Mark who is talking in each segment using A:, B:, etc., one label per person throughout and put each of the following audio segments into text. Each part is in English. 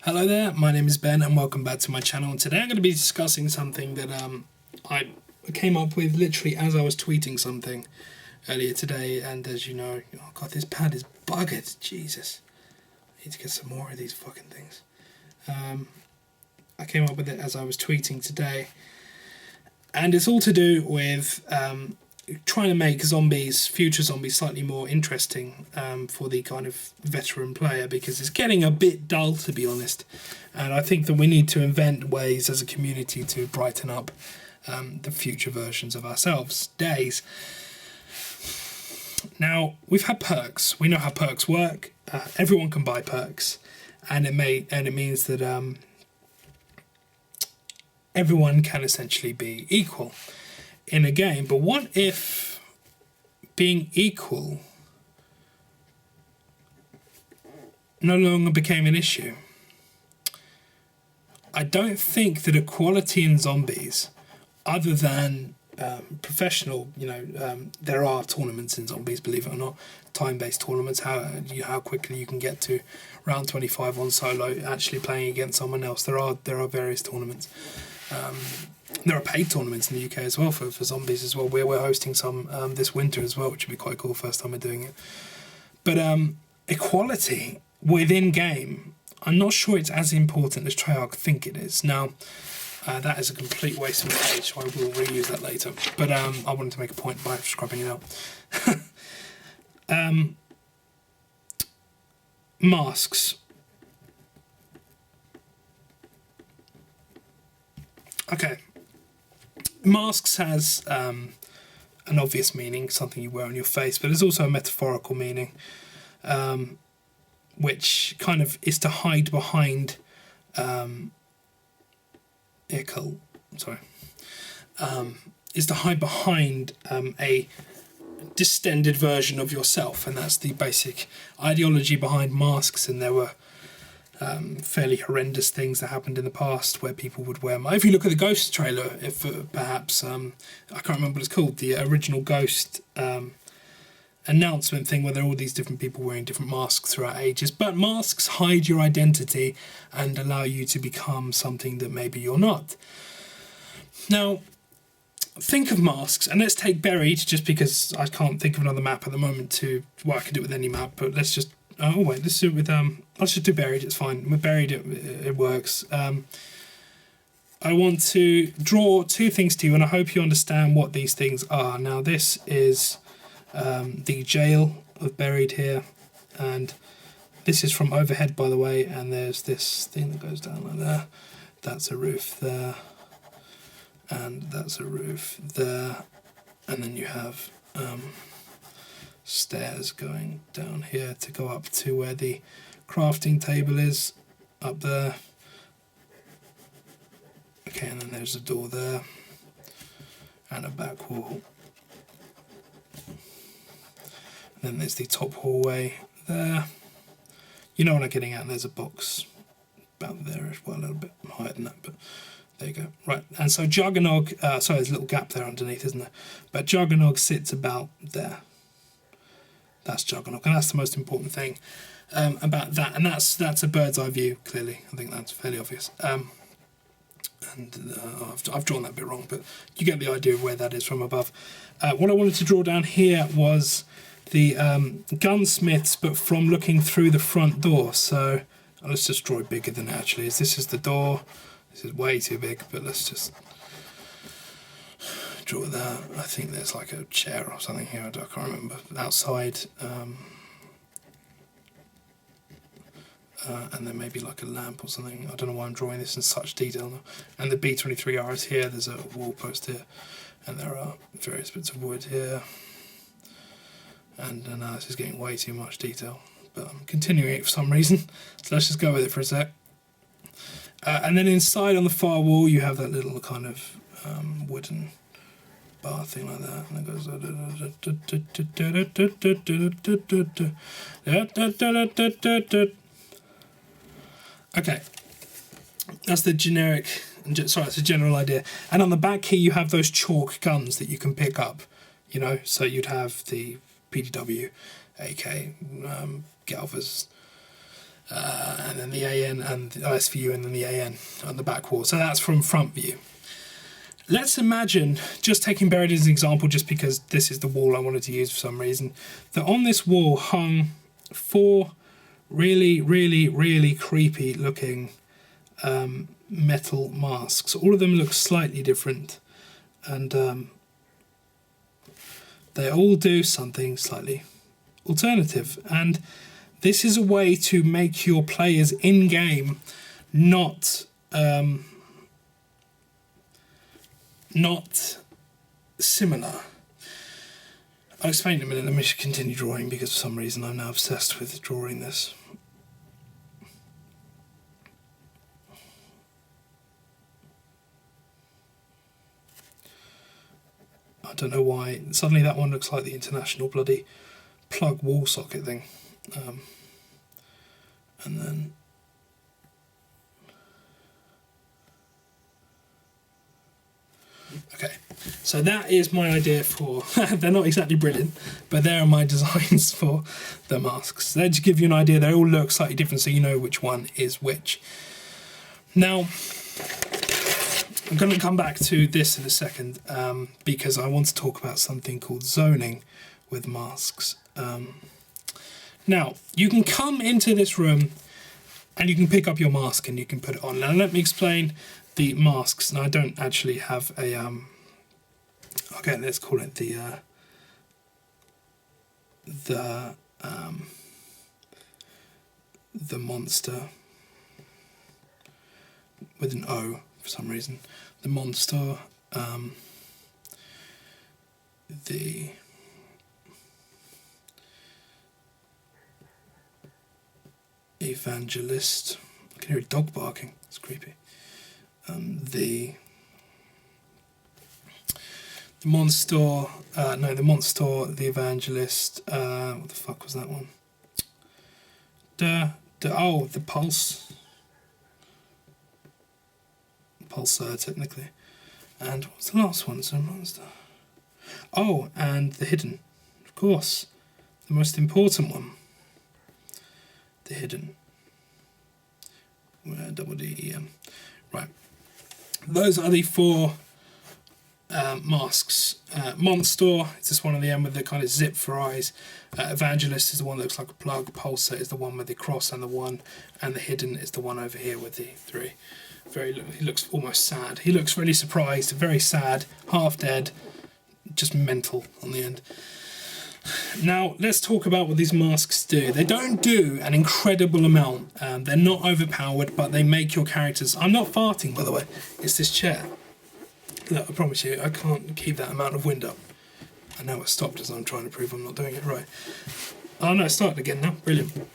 A: Hello there, my name is Ben and welcome back to my channel. And today I'm going to be discussing something that I came up with literally as I was tweeting something earlier today. And as you know, oh god, this pad is buggered, Jesus. I need to get some more of these fucking things. I came up with it as I was tweeting today. And it's all to do with trying to make future zombies, slightly more interesting for the kind of veteran player, because it's getting a bit dull, to be honest. And I think that we need to invent ways as a community to brighten up the future versions of ourselves days. Now, we've had perks. We know how perks work. Everyone can buy perks, and it means that everyone can essentially be equal in a game. But what if being equal no longer became an issue? I don't think that equality in zombies, other than professional, there are tournaments in zombies, believe it or not, time-based tournaments, how quickly you can get to round 25 on solo, actually playing against someone else. There are various tournaments. There are paid tournaments in the UK as well for zombies as well. We're hosting some this winter as well, which would be quite cool. First time we're doing it. But equality within game, I'm not sure it's as important as Treyarch think it is. Now, that is a complete waste of my page, so I will reuse that later. But I wanted to make a point by scrubbing it out. Masks. Okay. Masks has an obvious meaning, something you wear on your face, but there's also a metaphorical meaning, which kind of is to hide behind is to hide behind a distended version of yourself, and that's the basic ideology behind masks. And there were fairly horrendous things that happened in the past where people would wear masks. If you look at the Ghost trailer, if perhaps I can't remember what it's called, the original Ghost announcement thing, where there are all these different people wearing different masks throughout ages. But masks hide your identity and allow you to become something that maybe you're not. Now, think of masks, and let's take Buried, just because I can't think of another map at the moment I can do it with any map, but let's just let's do it with let's just do Buried. It's fine. With Buried, it works. I want to draw two things to you, and I hope you understand what these things are. Now, this is the jail of Buried here, and this is from overhead, by the way. And there's this thing that goes down like there. That's a roof there, and that's a roof there, and then you have stairs going down here to go up to where the crafting table is, up there. Okay, and then there's a door there and a back wall. And then there's the top hallway there. You know what I'm getting at. There's a box about there as well, a little bit higher than that, but there you go. Right, and so Juggernog, sorry, there's a little gap there underneath, isn't there? But Juggernog sits about there. That's Juggernog, and that's the most important thing about that. And that's a bird's eye view, clearly. I think that's fairly obvious. I've drawn that bit wrong, but you get the idea of where that is from above. What I wanted to draw down here was the gunsmiths, but from looking through the front door. So let's just draw it bigger than it actually is. This is the door. This is way too big, but let's just draw that. I think there's like a chair or something here. I can't remember. Outside, and then maybe like a lamp or something. I don't know why I'm drawing this in such detail now. And the B-23R is here. There's a wall post here, and there are various bits of wood here. And now this is getting way too much detail, but I'm continuing it for some reason. So let's just go with it for a sec. And then inside on the far wall, you have that little kind of wooden bar thing like that, and it goes. Okay, that's the generic. That's a general idea. And on the back here, you have those chalk guns that you can pick up. So you'd have the PDW, AK, Galvers, and then the AN and the ISVU and then the AN on the back wall. So that's from front view. Let's imagine, just taking buried as an example, just because this is the wall I wanted to use for some reason, that on this wall hung 4 really creepy looking metal masks. All of them look slightly different, and they all do something slightly alternative. And this is a way to make your players in-game not similar. I'll explain in a minute. Let me just continue drawing, because for some reason I'm now obsessed with drawing this. I don't know why. Suddenly that one looks like the international bloody plug wall socket thing. And then okay, so that is my idea for they're not exactly brilliant, but there are my designs for the masks. They just give you an idea. They all look slightly different, so you know which one is which. Now I'm going to come back to this in a second, because I want to talk about something called zoning with masks. Now, you can come into this room and you can pick up your mask and you can put it on. Now, let me explain the masks. Now, I don't actually have a... okay, let's call it the monster with an O for some reason. The monster, the evangelist. I can hear a dog barking. It's creepy. The monster. No, the monster. The evangelist. What the fuck was that one? The pulse. Pulsar, technically. And what's the last one? So monster. Oh, and the hidden. Of course, the most important one. The hidden. Double D-E-M. Right. Those are the 4 masks. Monster is this one on the end with the kind of zip for eyes. Evangelist is the one that looks like a plug. Pulsar is the one with the cross and the 1. And the hidden is the one over here with the 3. He looks almost sad. He looks really surprised, very sad, half dead, just mental on the end. Now, let's talk about what these masks do. They don't do an incredible amount. They're not overpowered, but they make your characters... I'm not farting, by the way. It's this chair. Look, I promise you, I can't keep that amount of wind up. I know it stopped as I'm trying to prove I'm not doing it right. Oh, no, it started again now. Brilliant.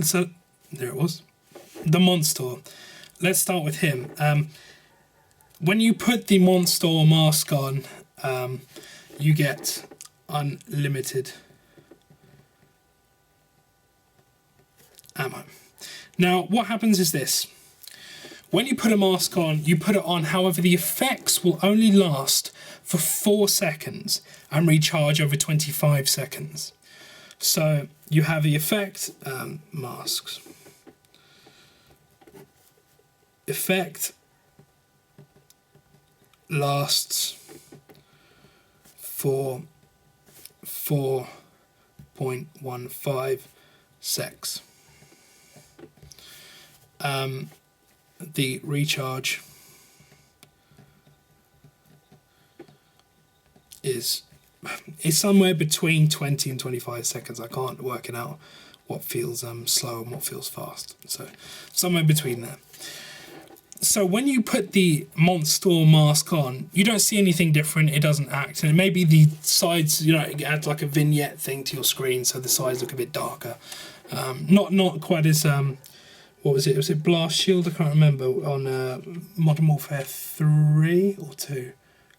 A: So, there it was. The monster. Let's start with him. When you put the monster mask on, you get unlimited ammo. Now, what happens is this. When you put a mask on, you put it on, however, the effects will only last for 4 seconds and recharge over 25 seconds. So, you have the effect, masks. Effect lasts for 4.15 secs. The recharge is somewhere between 20 and 25 seconds. I can't work it out what feels slow and what feels fast. So somewhere between there. So when you put the monster mask on, you don't see anything different. It doesn't act, and maybe the sides, it adds like a vignette thing to your screen, so the sides look a bit darker. Not quite as what was it? Was it Blast Shield? I can't remember. On Modern Warfare 3 or 2,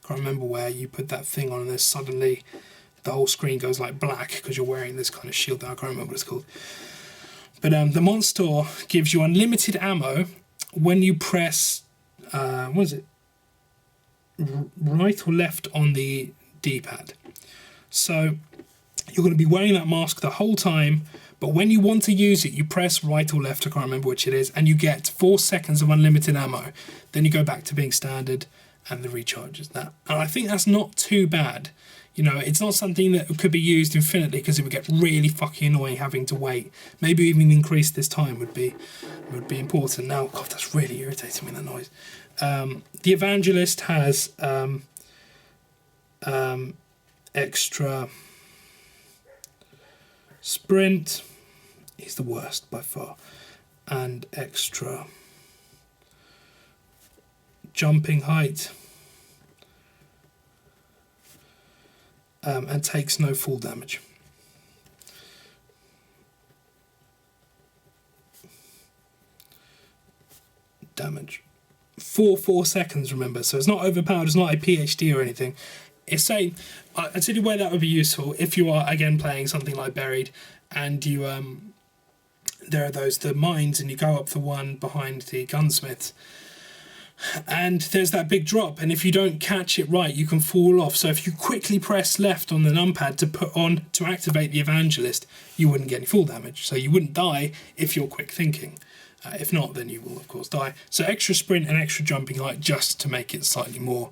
A: can't remember where you put that thing on, and then suddenly the whole screen goes like black because you're wearing this kind of shield. I can't remember what it's called. But the monster gives you unlimited ammo. When you press, what is it, right or left on the D-pad. So you're going to be wearing that mask the whole time, But when you want to use it, you press right or left, I can't remember which it is, and you get 4 seconds of unlimited ammo. Then you go back to being standard, and the recharge is that. And I think that's not too bad. You know, it's not something that could be used infinitely because it would get really fucking annoying having to wait. Maybe even increase this time would be important. Now, God, that's really irritating me, that noise. The Evangelist has extra sprint. He's the worst by far. And extra jumping height. And takes no full damage. For 4 seconds, remember, so it's not overpowered, it's not a PhD or anything. It's saying, I'll tell you where that would be useful if you are, again, playing something like Buried, and you, there are the mines, and you go up the one behind the gunsmiths, and there's that big drop, and if you don't catch it right, you can fall off. So if you quickly press left on the numpad to activate the Evangelist, you wouldn't get any full damage. So you wouldn't die if you're quick thinking. If not, then you will of course die. So extra sprint and extra jumping height just to make it slightly more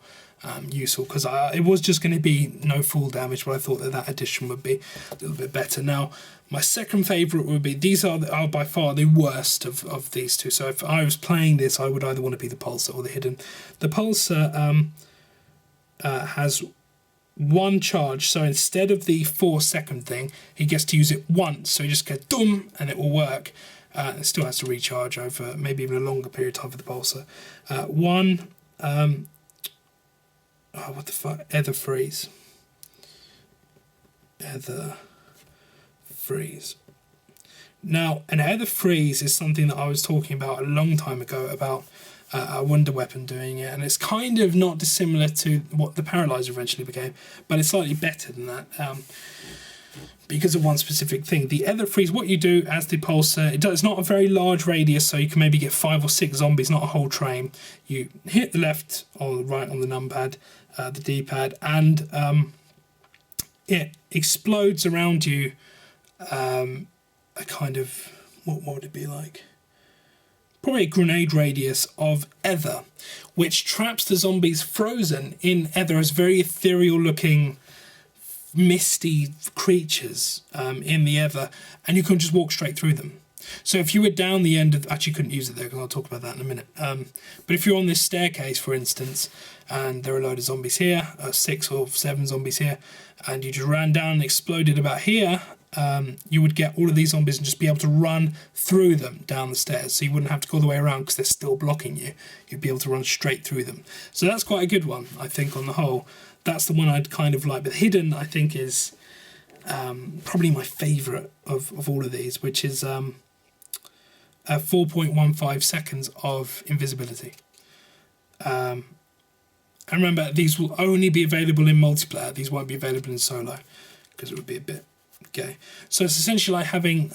A: useful, because it was just going to be no full damage, but I thought that addition would be a little bit better. Now, my second favourite would be, these are by far the worst of these two. So if I was playing this, I would either want to be the Pulsar or the Hidden. The Pulsar has one charge, so instead of the 4-second thing, he gets to use it once. So he just goes dum, and it will work. It still has to recharge over maybe even a longer period of time for the Pulsar. What the fuck? Ether Freeze. Now, an Ether Freeze is something that I was talking about a long time ago about a Wonder Weapon doing it, and it's kind of not dissimilar to what the Paralyzer eventually became, but it's slightly better than that. Because of one specific thing. The Ether Freeze, what you do as the Pulsar, it's not a very large radius, so you can maybe get 5 or 6 zombies, not a whole train. You hit the left or the right on the numpad, the D-pad, and it explodes around you a kind of, what would it be like? Probably a grenade radius of ether, which traps the zombies frozen in ether as very ethereal looking misty creatures in the ether, and you can just walk straight through them. So if you were down the end of, actually couldn't use it there because I'll talk about that in a minute, but if you're on this staircase, for instance, and there are a load of zombies here, 6 or 7 zombies here, and you just ran down and exploded about here, you would get all of these zombies and just be able to run through them down the stairs, so you wouldn't have to go all the way around because they're still blocking you. You'd be able to run straight through them. So that's quite a good one, I think, on the whole. That's the one I'd kind of like. But Hidden, I think, is probably my favourite of all of these, which is 4.15 seconds of invisibility. And remember, these will only be available in multiplayer. These won't be available in solo because it would be a bit gay. So it's essentially like having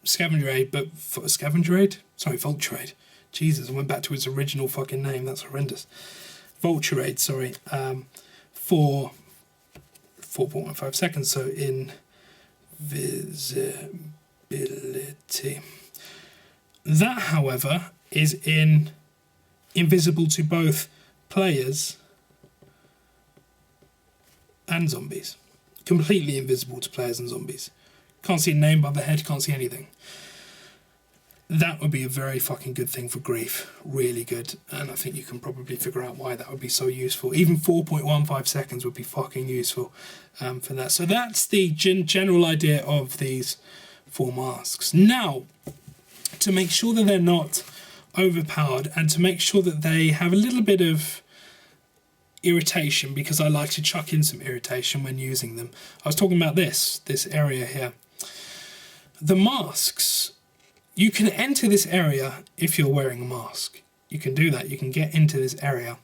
A: Scavenger Aid, but for Scavenger Aid? Sorry, Vulture Aid. Jesus, I went back to its original fucking name. That's horrendous. Vulture Aid, sorry. For 4.15 seconds, so invisibility. That, however, is invisible to both players and zombies. Completely invisible to players and zombies. Can't see a name above the head, can't see anything. That would be a very fucking good thing for Grief. Really good. And I think you can probably figure out why that would be so useful. Even 4.15 seconds would be fucking useful for that. So that's the general idea of these 4 masks. Now, to make sure that they're not overpowered and to make sure that they have a little bit of irritation, because I like to chuck in some irritation when using them. I was talking about this area here. The masks, you can enter this area if you're wearing a mask. You can do that, you can get into this area.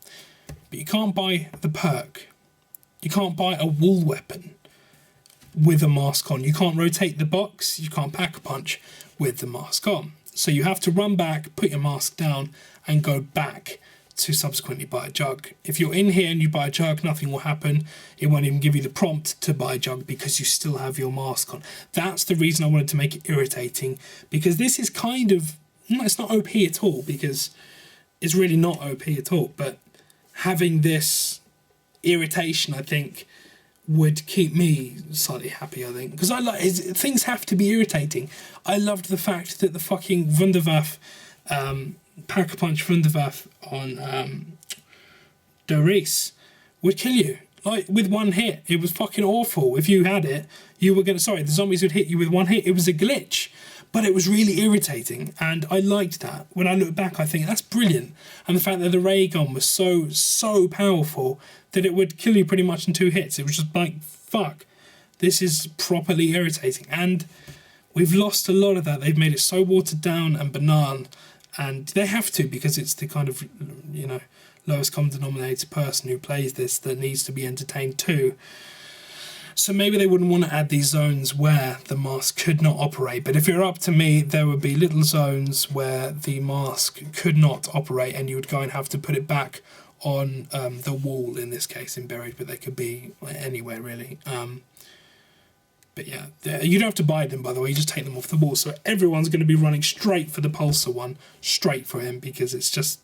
A: But you can't buy the perk. You can't buy a wool weapon with a mask on. You can't rotate the box, you can't pack a punch with the mask on. So you have to run back, put your mask down, and go back to subsequently buy a jug. If you're in here and you buy a jug, nothing will happen. It won't even give you the prompt to buy a jug because you still have your mask on. That's the reason I wanted to make it irritating, because this is kind of, it's not OP at all, because it's really not OP at all, but having this irritation, I think, would keep me slightly happy, I think, because I like things have to be irritating. I loved the fact that the fucking Wunderwaffe, Pack-a-Punch Wunderwaffe on Doris would kill you, like, with one hit. It was fucking awful. If you had it, you were gonna, the zombies would hit you with one hit. It was a glitch, but it was really irritating, and I liked that. When I look back, I think that's brilliant. And the fact that the ray gun was so powerful that it would kill you pretty much in 2 hits. It was just like, fuck, this is properly irritating. And we've lost a lot of that. They've made it so watered down and banal, and they have to, because it's the kind of, you know, lowest common denominator person who plays this that needs to be entertained too. So maybe they wouldn't want to add these zones where the mask could not operate. But if you're up to me, there would be little zones where the mask could not operate, and you would go and have to put it back on the wall, in this case, in Buried, but they could be anywhere, really. But yeah, you don't have to buy them, by the way. You just take them off the wall. So everyone's going to be running straight for the Pulsar one, straight for him, because it's just,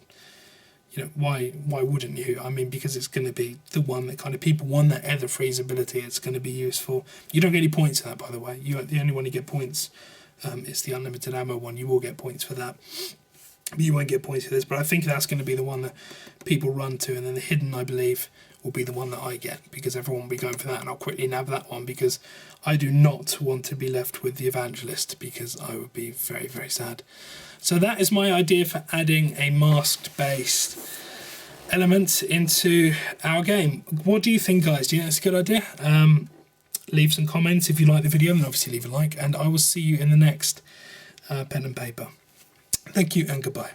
A: you know, why wouldn't you? I mean, because it's going to be the one that kind of people want, that Ether Freeze ability. It's going to be useful. You don't get any points for that, by the way. The only one you get points is the unlimited ammo one. You will get points for that. But you won't get points for this. But I think that's going to be the one that people run to. And then the hidden, I believe, will be the one that I get, because everyone will be going for that. And I'll quickly nab that one, because I do not want to be left with the Evangelist, because I would be very, very sad. So that is my idea for adding a masked-based element into our game. What do you think, guys? Do you think it's a good idea? Leave some comments if you like the video, and obviously leave a like, and I will see you in the next pen and paper. Thank you and goodbye.